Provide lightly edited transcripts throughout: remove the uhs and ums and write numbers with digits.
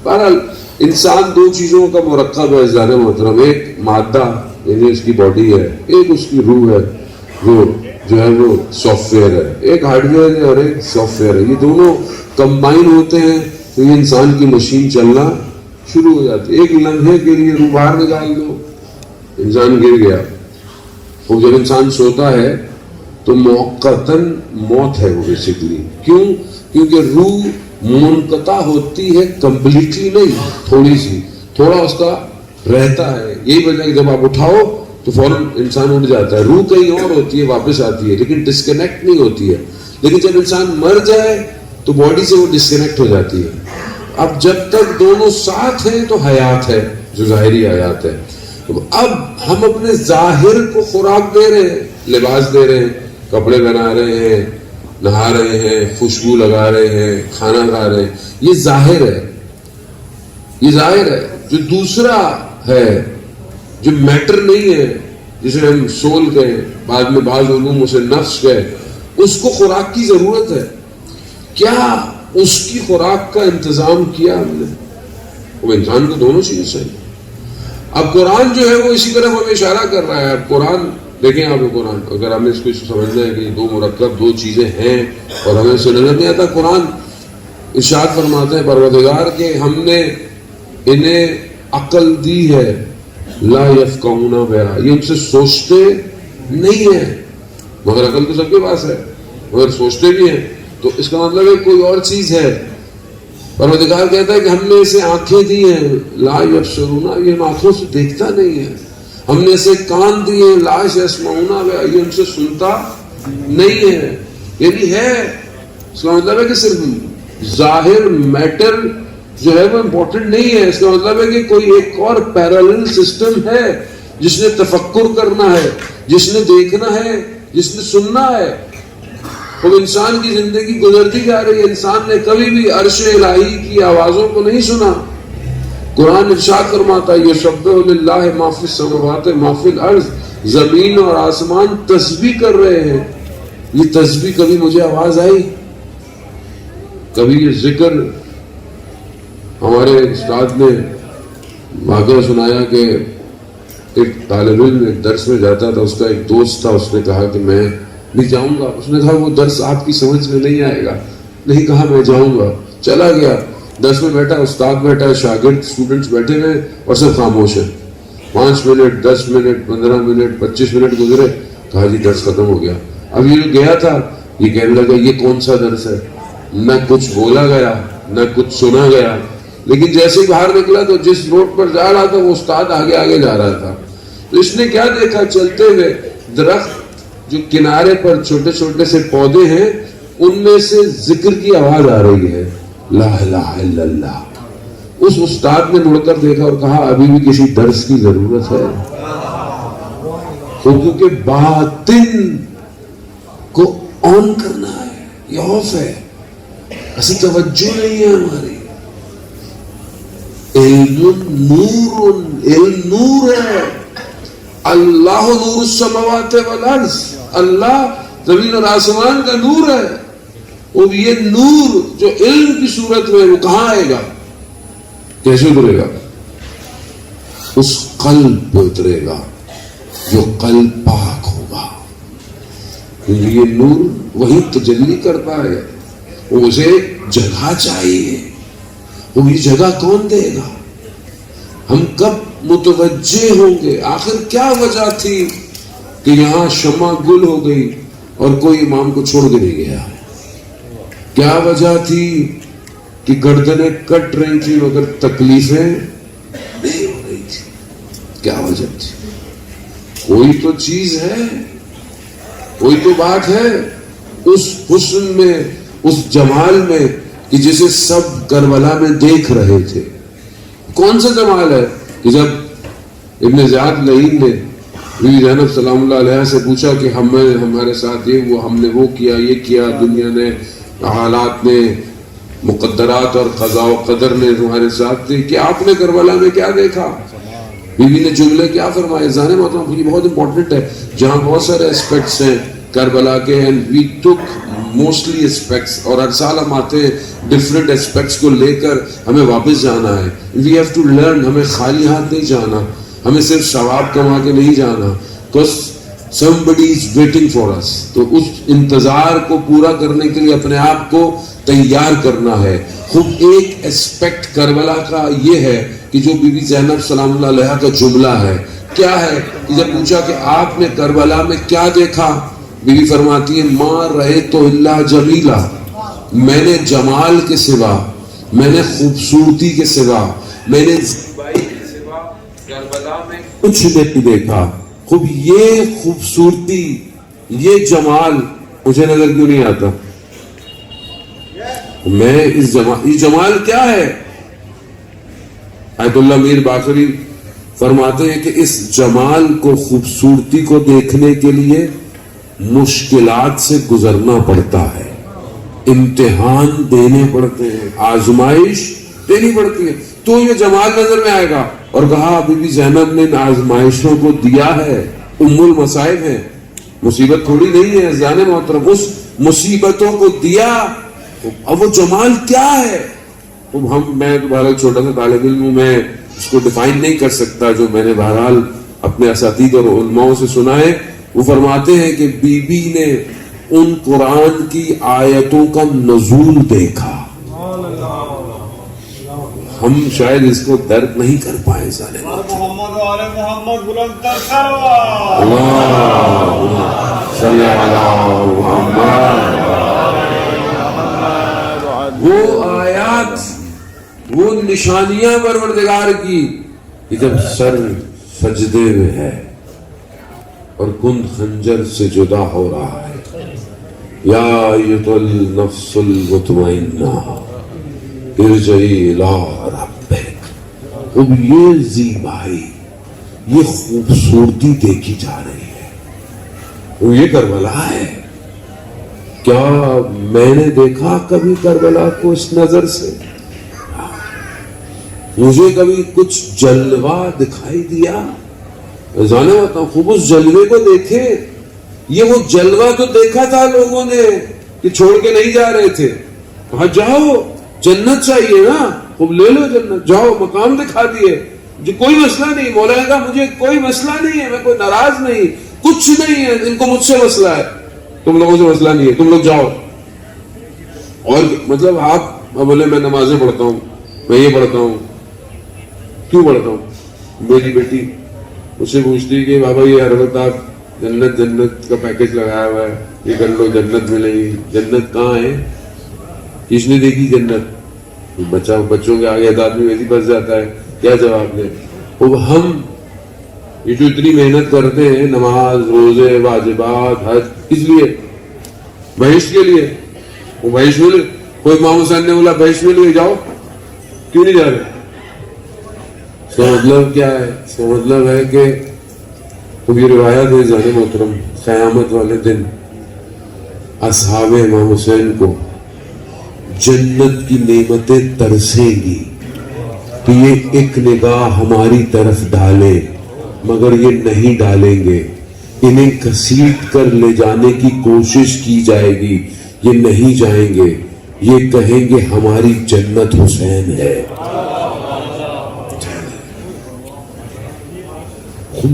بہرحال انسان دو چیزوں کا مرکب ہے زیادہ محترم، ایک مادہ یعنی اس کی باڈی ہے، ایک اس کی روح ہے وہ جو ہے وہ سافٹ ویئر ہے، ایک ہارڈ ویئر ہے اور ایک سافٹ ویئر ہے، یہ دونوں کمبائن ہوتے ہیں تو یہ انسان کی مشین چلنا شروع ہو جاتی ہے۔ ایک لمحے کے لیے روح باہر نکال دو انسان گر گیا۔ وہ جب انسان سوتا ہے تو موقتاً موت ہے وہ بیسیکلی، کیوں؟ کیونکہ روح منقطع ہوتی ہے کمپلیٹلی نہیں، تھوڑی سی، تھوڑا اس کا رہتا ہے۔ یہی وجہ کہ جب آپ اٹھاؤ تو فوراً انسان اٹھ جاتا ہے، روح کہیں اور ہوتی ہے واپس آتی ہے لیکن ڈسکنیکٹ نہیں ہوتی ہے۔ لیکن جب انسان مر جائے تو باڈی سے وہ ڈسکنیکٹ ہو جاتی ہے۔ اب جب تک دونوں ساتھ ہیں تو حیات ہے، جو ظاہری حیات ہے۔ اب ہم اپنے ظاہر کو خوراک دے رہے ہیں، لباس دے رہے ہیں، کپڑے بنا رہے ہیں، نہا رہے ہیں، خوشبو لگا رہے ہیں، کھانا کھا رہے ہیں، یہ ظاہر ہے، یہ ظاہر ہے۔ جو دوسرا ہے جو میٹر نہیں ہے، جسے ہم سول کہیں، بعد میں بعض علوم اسے نفس کہے، اس کو خوراک کی ضرورت ہے۔ کیا اس کی خوراک کا انتظام کیا ہم نے؟ وہ انسان کو دونوں چیزیں چاہیے۔ اب قرآن جو ہے وہ اسی طرف ہمیں اشارہ کر رہا ہے۔ اب قرآن دیکھیں، آپ قرآن اگر ہمیں اس کو سمجھنا ہے کہ دو مرکب دو چیزیں ہیں اور ہمیں اسے نظر نہیں آتا، قرآن ارشاد فرماتے ہیں پروردگار کہ ہم نے انہیں عقل دی ہے، لا یفقہون بہا، یہ ان سے سوچتے نہیں ہیں، مگر عقل تو سب کے پاس ہے مگر سوچتے بھی ہیں۔ تو اس کا مطلب ہے کوئی اور چیز ہے۔ پروردگار کہتا ہے کہ ہم نے اسے آنکھیں دی ہیں، لا یبصرون، یہ آنکھوں سے دیکھتا نہیں ہے۔ ہم نے اسے کان دیے، لا یسمعون بہا، یہ ان سے سنتا نہیں ہے۔ یعنی ہے، اس کا مطلب ہے کہ صرف ظاہر میٹر جو ہے وہ امپورٹنٹ نہیں ہے، اس کا مطلب ہے کہ کوئی ایک اور پیرالل سسٹم ہے جس نے تفکر کرنا ہے، جس نے دیکھنا ہے، جس نے سننا ہے۔ اب انسان کی زندگی گزرتی جا رہی ہے، انسان نے کبھی بھی عرش الہی کی آوازوں کو نہیں سنا۔ قرآن ارشاد فرماتا ہے یسبح للہ ما فی السماوات ما فی الارض، زمین اور آسمان تسبیح کر رہے ہیں۔ یہ تسبیح کبھی مجھے آواز آئی؟ کبھی یہ ذکر؟ ہمارے استاد نے واقعہ سنایا کہ ایک طالب علم ایک درس میں جاتا تھا، اس کا ایک دوست تھا، اس نے کہا کہ میں بھی جاؤں گا۔ اس نے کہا وہ درس آپ کی سمجھ میں نہیں آئے گا۔ نہیں کہا میں جاؤں گا، چلا گیا، درس میں بیٹھا، استاد بیٹھا ہے، شاگرد اسٹوڈنٹس بیٹھے ہوئے اور سب خاموش ہیں۔ 5 منٹ 10 منٹ 15 منٹ 25 منٹ گزرے، کہا جی درس ختم ہو گیا۔ اب یہ جو گیا تھا یہ کہنے لگا یہ کون سا درس ہے، نہ کچھ بولا گیا نہ کچھ سنا گیا۔ لیکن جیسے ہی باہر نکلا تو جس روڈ پر جا رہا تھا وہ استاد آگے آگے جا رہا تھا، تو اس نے کیا دیکھا، چلتے ہوئے درخت جو کنارے پر چھوٹے چھوٹے سے پودے ہیں ان میں سے ذکر کی آواز آ رہی ہے، لا الہ الا اللہ۔ اس استاد نے مڑ کر دیکھا اور کہا ابھی بھی کسی درس کی ضرورت ہے، کیونکہ باطن کو آن کرنا ہے، یہ آف ہے، ایسی توجہ نہیں ہے ہماری۔ علم نور، علم نور ہے، اللہ نور السماوات والارض، اللہ زمین اور آسمان کا نور ہے۔ اور یہ نور جو علم کی صورت میں وہ کہاں آئے گا، کیسے اترے گا؟ اس قلب پہ اترے گا جو قلب پاک ہوگا، کیونکہ یہ نور وہی تجلی کرتا ہے، اسے جگہ چاہیے، وہ یہ جگہ کون دے گا؟ ہم کب متوجہ ہوں گے؟ آخر کیا وجہ تھی کہ یہاں شمع گل ہو گئی اور کوئی امام کو چھوڑ کے نہیں گیا؟ کیا وجہ تھی کہ گردنیں کٹ رہی تھی مگر تکلیفیں نہیں ہو رہی تھی؟ کیا وجہ تھی؟ کوئی تو چیز ہے، کوئی تو بات ہے اس حسن میں، اس جمال میں کہ جسے سب کربلا میں دیکھ رہے تھے۔ کون سا جمال ہے کہ جب ابن زیاد لعین نے بیوی زینب سلام اللہ علیہ سے پوچھا کہ ہمارے ساتھ یہ وہ، ہم نے وہ کیا، یہ کیا، دنیا نے، حالات نے، مقدرات اور قضاء و قدر نے تمہارے ساتھ تھی، کہ آپ نے کربلا میں کیا دیکھا؟ بیوی نے جملے کیا فرمائے؟ ظاہر محترم یہ بہت امپورٹنٹ ہے، جہاں بہت سارے اسپیکٹس ہیں کربلا کے, and we took mostly aspects, اور ہر سال ہم آتے ہیں ڈفرینٹ اسپیکٹس کو لے کر, ہمیں واپس جانا ہے. وی ہیو ٹو لرن, ہمیں خالی ہاتھ نہیں جانا, ہمیں صرف ثواب کما کے نہیں جانا, because somebody is waiting for us. تو اس انتظار کو پورا کرنے کے لیے اپنے آپ کو تیار کرنا ہے. خود ایک اسپیکٹ کربلا کا یہ ہے کہ جو بی بی زینب سلام اللہ علیہا کا جملہ ہے, کیا ہے کہ جب پوچھا کہ آپ نے کربلا میں کیا دیکھا, بی بی فرماتی ہے ما رأیت الا جمیلا, میں نے جمال کے سوا, میں نے خوبصورتی کے سوا, میں نے زیبائی کے سوا کربلا میں کچھ نہیں دیکھا. خوب یہ خوبصورتی, یہ جمال مجھے نظر کیوں نہیں آتا؟ میں یہ جمال کیا ہے؟ آیت اللہ میر باقری فرماتے ہیں کہ اس جمال کو, خوبصورتی کو دیکھنے کے لیے مشکلات سے گزرنا پڑتا ہے, امتحان دینے پڑتے ہیں, آزمائش دینی پڑتی ہے, تو یہ جمال نظر میں آئے گا. اور کہا بی بی زینب نے ان آزمائشوں کو دیا ہے, ام المصائب ہے, مصیبت تھوڑی نہیں ہے جان محترم, اس مصیبتوں کو دیا. اب وہ جمال کیا ہے؟ میں بہرحال چھوٹا سا طالب علم ہوں, میں اس کو ڈیفائن نہیں کر سکتا. جو میں نے بہرحال اپنے اساتید اور علماء سے سنا ہے, وہ فرماتے ہیں کہ بی بی نے ان قرآن کی آیتوں کا نزول دیکھا. ہم شاید اس کو درک نہیں کر پائے. وہ آیات, وہ نشانیاں پروردگار کی کہ جب سر سجدے میں ہے اور کن خنجر سے جدا ہو رہا ہے, یا ایتھا النفس المطمئنہ ارجعی الی ربک. اب یہ زیبائی, یہ خوبصورتی دیکھی جا رہی ہے, وہ یہ کربلا ہے. کیا میں نے دیکھا کبھی کربلا کو اس نظر سے؟ مجھے کبھی کچھ جلوہ دکھائی دیا؟ جانے ہوتا ہوں, خوب اس جلوے کو دیکھے. یہ وہ جلوہ تو دیکھا تھا لوگوں نے کہ چھوڑ کے نہیں جا رہے تھے. وہاں جاؤ, جنت چاہیے نا, خوب لے لو جنت, جاؤ, مقام دکھا دیے, مجھے کوئی مسئلہ نہیں. مولانا کا مجھے کوئی مسئلہ نہیں ہے, میں کوئی ناراض نہیں, کچھ نہیں ہے, ان کو مجھ سے مسئلہ ہے, تم لوگوں سے مسئلہ نہیں ہے, تم لوگ جاؤ. اور مطلب آپ بولے میں نمازیں پڑھتا ہوں, میں یہ پڑھتا ہوں, کیوں پڑھتا ہوں؟ میری بیٹی اس سے پوچھتی کہ بابا یہ ہر وقت آپ جنت کا پیکج لگایا ہوا ہے, یہ کر لو, جنت ملے گی. جنت کہاں ہے؟ کس نے دیکھی جنت؟ بچوں کے آگے آدمی ویسے پھنس جاتا ہے, کیا جواب دے. اب ہم یہ جو اتنی محنت کرتے ہیں, نماز, روزے, واجبات, حج, کس لیے؟ بہشت کے لیے. وہ بہشت مل, کوئی امام حسین نے بولا بہشت مل گئی, جاؤ, کیوں نہیں جا رہے؟ اس کا مطلب کیا ہے؟ اس کا مطلب ہے کہ یہ روایت ہے جان محترم, قیامت والے دن اصحاب امام حسین کو جنت کی نعمتیں ترسیں گی کہ یہ ایک نگاہ ہماری طرف ڈالے, مگر یہ نہیں ڈالیں گے. انہیں گھسیٹ کر لے جانے کی کوشش کی جائے گی, یہ نہیں جائیں گے. یہ کہیں گے ہماری جنت حسین ہے.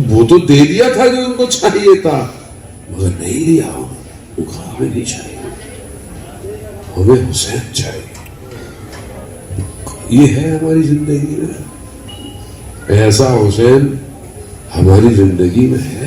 وہ تو دے دیا تھا جو ان کو چاہیے تھا, مگر نہیں لیا. وہ ہمیں نہیں چاہیے, ہمیں حسین چاہیے. یہ ہے ہماری زندگی میں, ایسا حسین ہماری زندگی میں ہے.